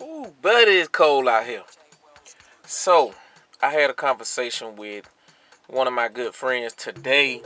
Ooh, but it's cold out here. So, I had a conversation with one of my good friends today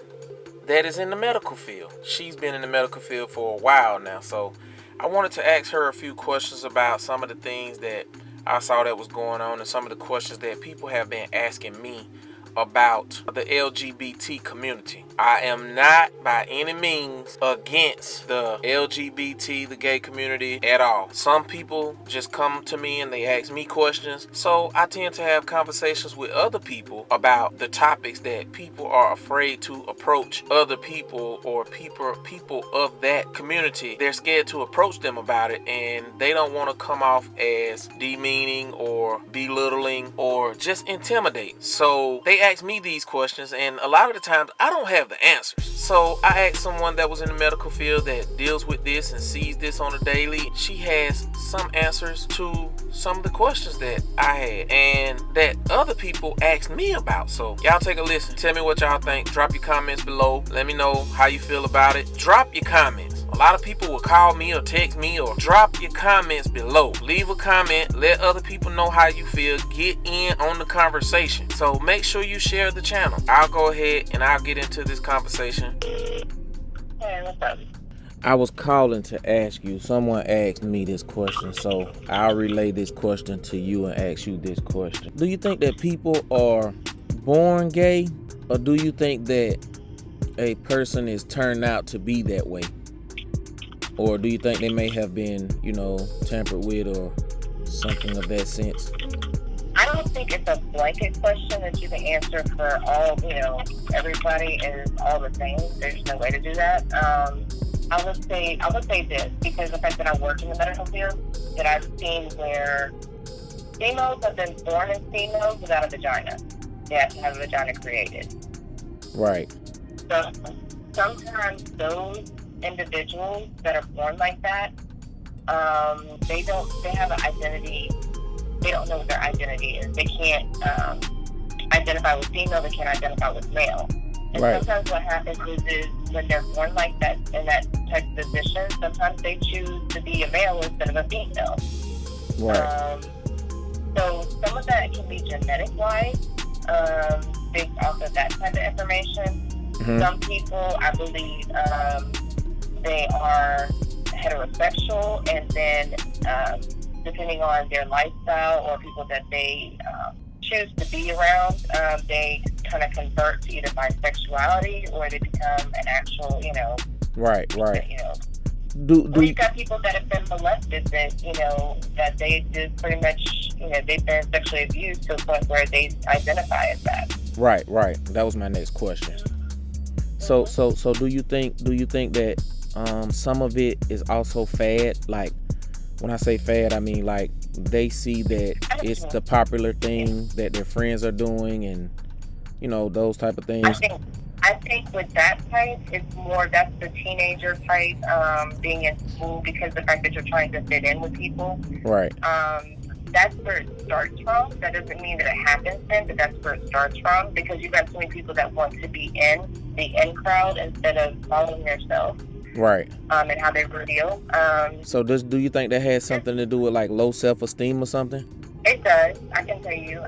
that is in the medical field. She's been in the medical field for a while now, so I wanted to ask her a few questions about some of the things that I saw that was going on and some of the questions that people have been asking me about the LGBT community. I am not by any means against the LGBT, the gay community at all. Some people just come to me and they ask me questions. So I tend to have conversations with other people about the topics that people are afraid to approach other people or people of that community. They're scared to approach them about it and they don't want to come off as demeaning or belittling or just intimidate. So they ask me these questions, and a lot of the times I don't have the answers. So I asked someone that was in the medical field that deals with this and sees this on a daily. She has some answers to some of the questions that I had and that other people asked me about. So y'all take a listen. Tell me what y'all think. Drop your comments below. Let me know how you feel about it. Drop your comments. A lot of people will call me or text me or drop your comments below. Leave a comment. Let other people know how you feel. Get in on the conversation. So make sure you share the channel. I'll go ahead and I'll get into this conversation. Hey, what's up? I was calling to ask you. Someone asked me this question, so I'll relay this question to you and ask you this question. Do you think that people are born gay, or do you think that a person is turned out to be that way? Or do you think they may have been, tampered with or something of that sense? I don't think it's a blanket question that you can answer for all, everybody is all the same. There's no way to do that. I would say this, because the fact that I work in the medical field, that I've seen where females have been born as females without a vagina. They have to have a vagina created. Right. So sometimes those individuals that are born like that, they have an identity. They don't know what their identity is. They can't identify with female. They can't identify with male. And right. Sometimes what happens is when they're born like that, in that type of position, sometimes they choose to be a male instead of a female. Right. So some of that can be genetic-wise, based off of that type of information. Mm-hmm. Some people, I believe, they are heterosexual, and then depending on their lifestyle or people that they choose to be around, they kind of convert to either bisexuality or they become an actual, Right. We've got people that have been molested that they just pretty much, they've been sexually abused to a point where they identify as that. Right. That was my next question. So do you think that some of it is also fad? Like, when I say fad, I mean like they see that it's the popular thing that their friends are doing, and those type of things. I think with that type, it's more that's the teenager type, being in school because the fact that you're trying to fit in with people. Right. That's where it starts from. That doesn't mean that it happens then, but that's where it starts from, because you've got so many people that want to be in the in crowd instead of following themselves. Right. And how they reveal. So do you think that has something to do with like low self-esteem or something? It does. I can tell you.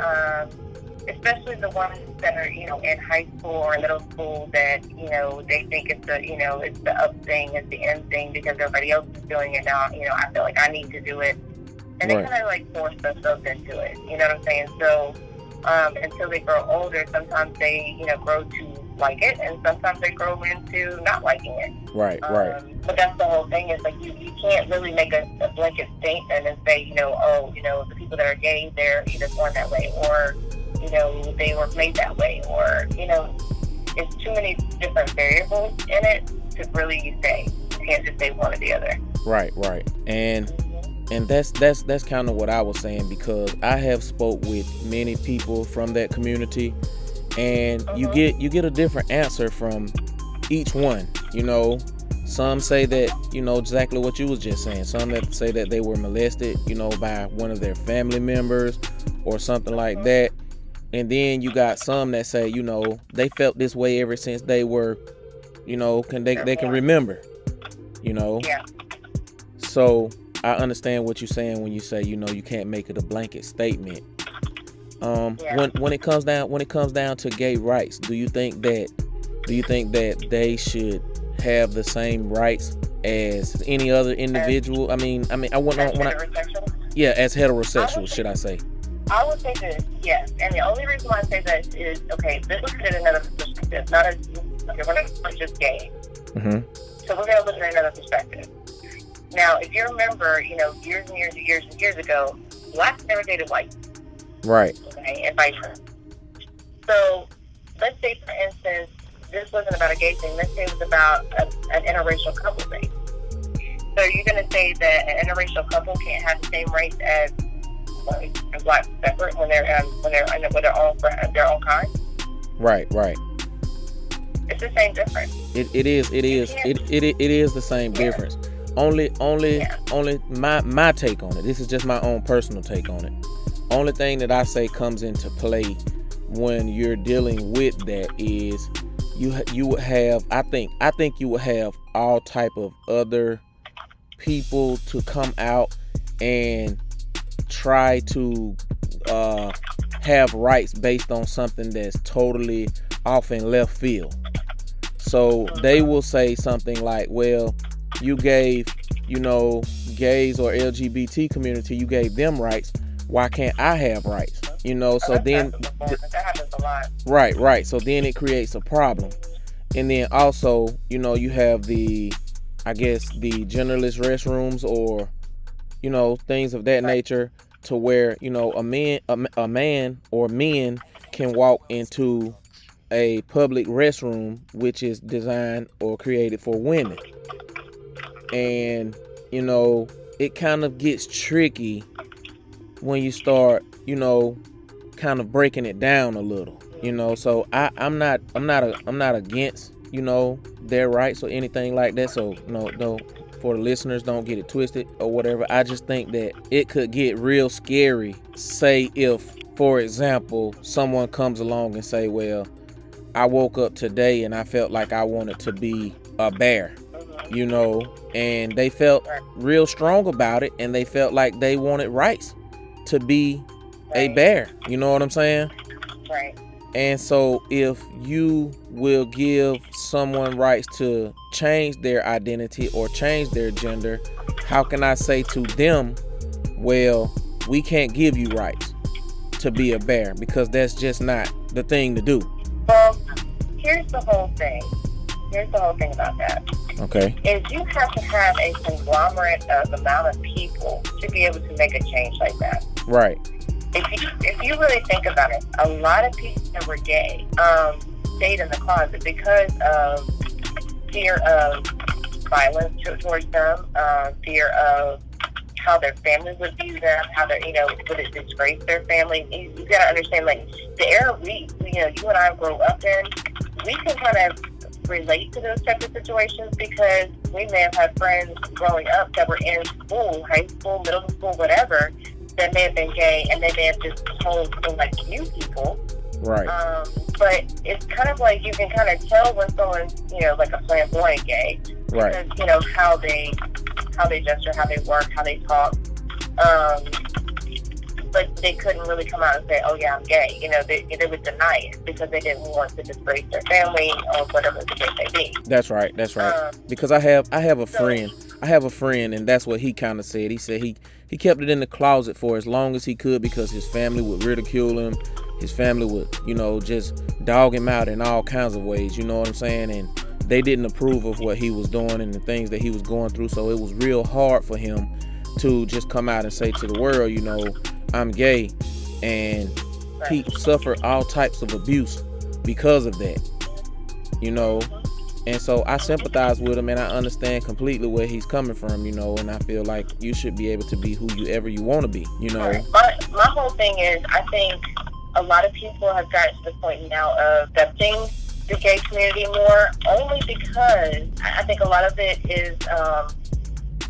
Especially the ones that are, in high school or middle school that, they think it's it's the up thing, it's the end thing because everybody else is doing it now. I feel like I need to do it. And right. They kind of like force themselves into it. You know what I'm saying? So until they grow older, sometimes they, grow to like it, and sometimes they grow into not liking it. Right. But that's the whole thing, is like you can't really make a blanket statement and say, the people that are gay, they're either born that way or, they were made that way, or, it's too many different variables in it to really say. You can't just say one or the other. Right. And that's kind of what I was saying, because I have spoke with many people from that community, and you get a different answer from each one. Some say that, exactly what you was just saying. Some that say that they were molested, by one of their family members or something like that. And then you got some that say, they felt this way ever since they were, they can remember, Yeah. So I understand what you're saying when you say, you know, you can't make it a blanket statement. When it comes down to gay rights, do you think that they should have the same rights as any other individual? I mean, I want As when heterosexual? yeah, as heterosexual, should I say? I would say this, yes. And the only reason why I say that is, okay, let's look at it in another perspective. Not as, okay, we're not just gay. Mm-hmm. So we're going to look at another perspective. Now, if you remember, you know, years and years and years and years ago, blacks never dated whites. Right. Okay, and vice versa. So let's say, for instance, this wasn't about a gay thing. Let's say it was about an interracial couple thing. So you're going to say that an interracial couple can't have the same rights as white and black separate when they're with their own kind? Right. It's the same difference. It is the same difference. Only my take on it. This is just my own personal take on it. Only thing that I say comes into play when you're dealing with that is you would have, I think you would have all type of other people to come out and try to have rights based on something that's totally off in left field. So they will say something like, well, you gave, you know, gays or LGBT community, you gave them rights. Why can't I have rights? You know, so then that happens a lot. Right. So then it creates a problem. And then also, you know, you have the genderless restrooms or, you know, things of that nature, to where, you know, a man or men can walk into a public restroom which is designed or created for women. And, you know, it kind of gets tricky when you start, you know, kind of breaking it down a little, you know. So I'm not against, you know, their rights or anything like that. So no, for the listeners, don't get it twisted or whatever. I just think that it could get real scary. Say if, for example, someone comes along and say, well, I woke up today and I felt like I wanted to be a bear, you know, and they felt real strong about it, and they felt like they wanted rights to be a bear. You know what I'm saying? Right. And so if you will give someone rights to change their identity or change their gender, how can I say to them, well, we can't give you rights to be a bear, because that's just not the thing to do. Well, here's the whole thing about that. Okay. Is you have to have a conglomerate of amount of people to be able to make a change like that. Right. If you really think about it, a lot of people that were gay stayed in the closet because of fear of violence towards them, fear of how their families would view them, how they, you know, would it disgrace their family. You got to understand, like, the era you and I grew up in, we can kind of relate to those types of situations because we may have had friends growing up that were in school, high school, middle school, whatever, that may have been gay, and they may have just told like you people. Right. But it's kind of like you can kind of tell when someone's, you know, like a flamboyant gay, because, right, you know, how they gesture, how they work, how they talk. But they couldn't really come out and say, oh yeah, I'm gay. You know, they would deny it because they didn't want to disgrace their family or whatever the case may be. That's right. Because I have a friend, and that's what he kind of said. He said he kept it in the closet for as long as he could because his family would ridicule him. His family would, you know, just dog him out in all kinds of ways, you know what I'm saying? And they didn't approve of what he was doing and the things that he was going through. So it was real hard for him to just come out and say to the world, you know, I'm gay. And he suffered all types of abuse because of that, you know. And so I sympathize with him, and I understand completely where he's coming from, you know, and I feel like you should be able to be whoever you want to be, you know. My whole thing is, I think a lot of people have gotten to the point now of accepting the gay community more, only because I think a lot of it is,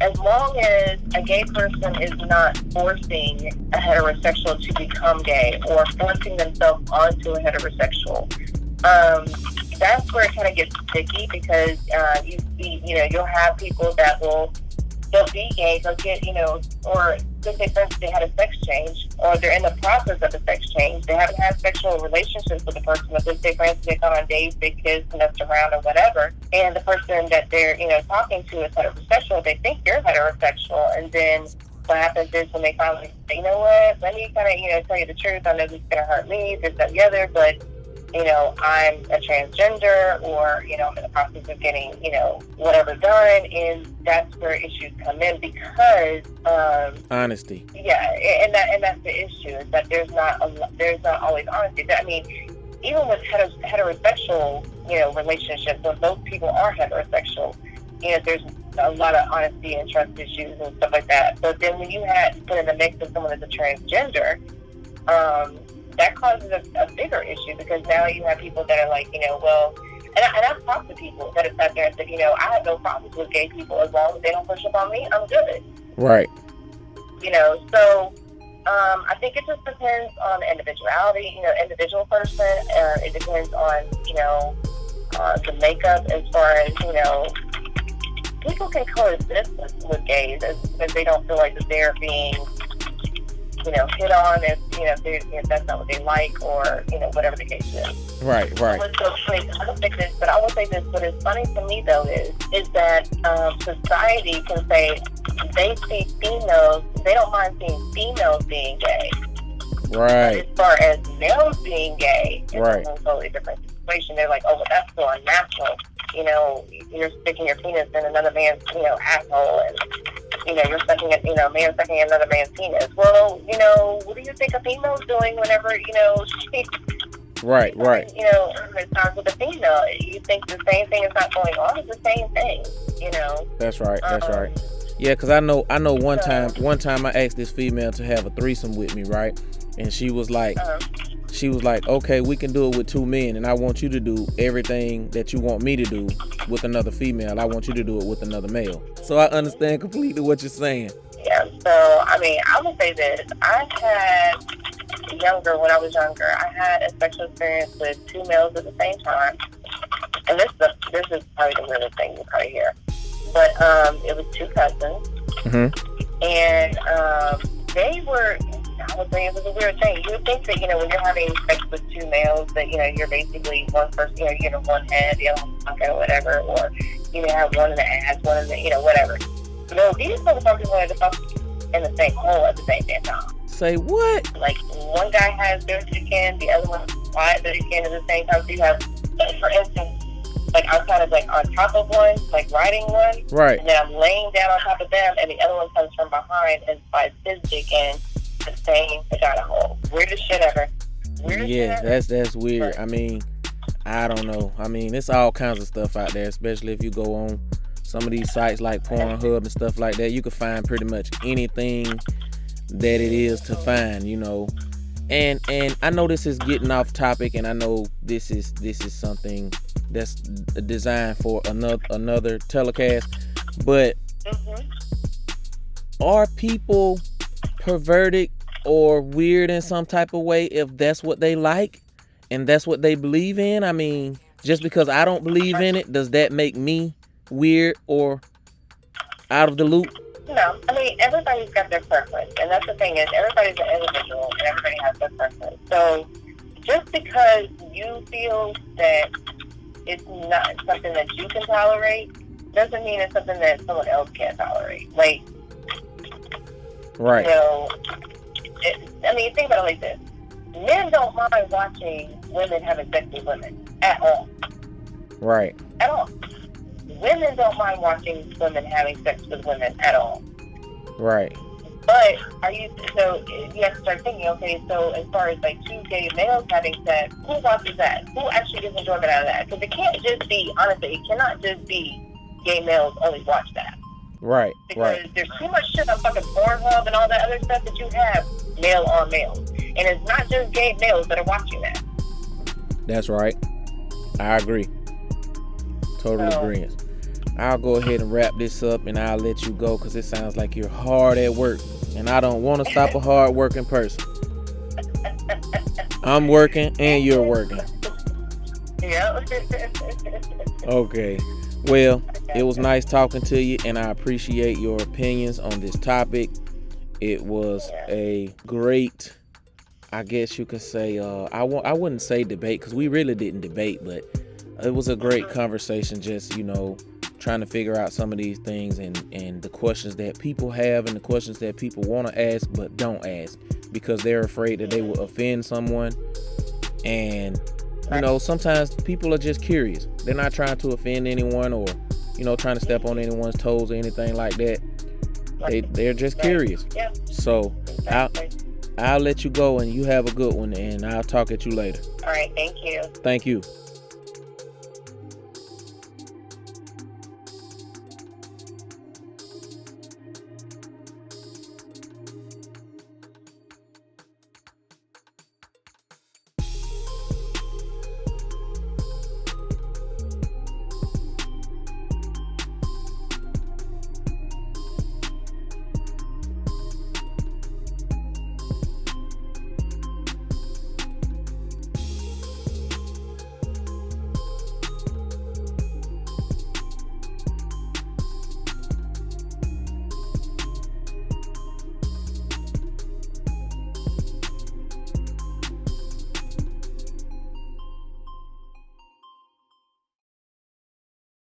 as long as a gay person is not forcing a heterosexual to become gay or forcing themselves onto a heterosexual, that's where it kind of gets sticky, because you'll have people that will they'll be gay, they'll get, or just say, for instance, they had a sex change, or they're in the process of a sex change. They haven't had sexual relationships with the person, but just say, for instance, they come on dates, they kiss, and mess around, or whatever, and the person that they're, talking to is heterosexual, they think you're heterosexual, and then what happens is when they finally say, you know what, let me kind of, tell you the truth, I know this is going to hurt me, this, that, the other, but I'm a transgender, or, I'm in the process of getting, whatever done, and that's where issues come in, because honesty. Yeah, and that's the issue, is that there's not always honesty. I mean, even with heterosexual, relationships, when both people are heterosexual, there's a lot of honesty and trust issues and stuff like that. But then when you put in the mix of someone that's a transgender, that causes a bigger issue, because now you have people that are like, well, and I've talked to people that have sat there and said, I have no problems with gay people as long as they don't push up on me, I'm good. Right. So I think it just depends on the individuality, individual person. It depends on, the makeup, as far as, people can coexist with gays if they don't feel like that they're being, hit on, if that's not what they like, or, whatever the case is. Right. I will say this, but I will say this, what is funny to me, though, is that society can say they see females, they don't mind seeing females being gay. Right. But as far as males being gay, it's right. a totally different situation. They're like, oh, well, that's so unnatural. You're sticking your penis in another man's, asshole, and, you're sucking it, man sucking another man's penis. Well, what do you think a female's doing whenever, she... Right. It's times with a female, you think the same thing is not going on. It's the same thing, That's right. Yeah, because I know one time I asked this female to have a threesome with me, right? And she was like, okay, we can do it with two men, and I want you to do everything that you want me to do with another female. I want you to do it with another male. So I understand completely what you're saying. Yeah, so, I mean, I would say this. When I was younger, I had a sexual experience with two males at the same time. And this is probably the weirdest thing you probably hear. But it was two cousins. Mm-hmm. And they were, I would say it was a weird thing. You would think that, when you're having sex with two males, that, you're basically one person, you're getting one head, the other one pocket, or whatever. Or you have one in the ass, one in the, whatever. No, these motherfuckers wanted to fuck in the same hole at the same damn time. Say what? Like, one guy has their chicken, the other one has their chicken at the same time. So you have, for instance, like, I'm kind of, like, on top of one, like, riding one. Right. And then I'm laying down on top of them, and the other one comes from behind and slides his dick in the same vagina hole. Weirdest shit ever. That's weird. I mean, I don't know. I mean, it's all kinds of stuff out there, especially if you go on some of these sites like Pornhub and stuff like that. You can find pretty much anything that it is to find, And I know this is getting off topic, and I know this is something that's designed for another telecast. But are people perverted or weird in some type of way if that's what they like and that's what they believe in? I mean, just because I don't believe in it, does that make me weird or out of the loop? No, I mean, everybody's got their preference, and that's the thing is, everybody's an individual, and everybody has their preference. So, just because you feel that it's not something that you can tolerate, doesn't mean it's something that someone else can't tolerate. Like, right. I mean, think about it like this. Men don't mind watching women having sex with women at all. Right. At all. Women don't mind watching women having sex with women at all. Right. But you have to start thinking, okay, so as far as like two gay males having sex, who watches that? Who actually gets enjoyment out of that? Because it can't just be, honestly, it cannot just be gay males only watch that. Right. Because there's too much shit on fucking Pornhub and all that other stuff that you have male on male. And it's not just gay males that are watching that. That's right. I agree. Totally agreeing. I'll go ahead and wrap this up, and I'll let you go because it sounds like you're hard at work, and I don't want to stop a hard working person. I'm working and you're working. Yeah. Okay. Well, Okay. it was nice talking to you, and I appreciate your opinions on this topic. It was Yeah. a great, I guess you could say, I wouldn't say debate, because we really didn't debate, but it was a great conversation, just, trying to figure out some of these things, and the questions that people have and the questions that people want to ask but don't ask because they're afraid that they will offend someone. And sometimes people are just curious. They're not trying to offend anyone, or trying to step on anyone's toes or anything like that. They're just curious. Yeah. So Exactly. I'll let you go, and you have a good one, and I'll talk at you later. All right. Thank you. Thank you.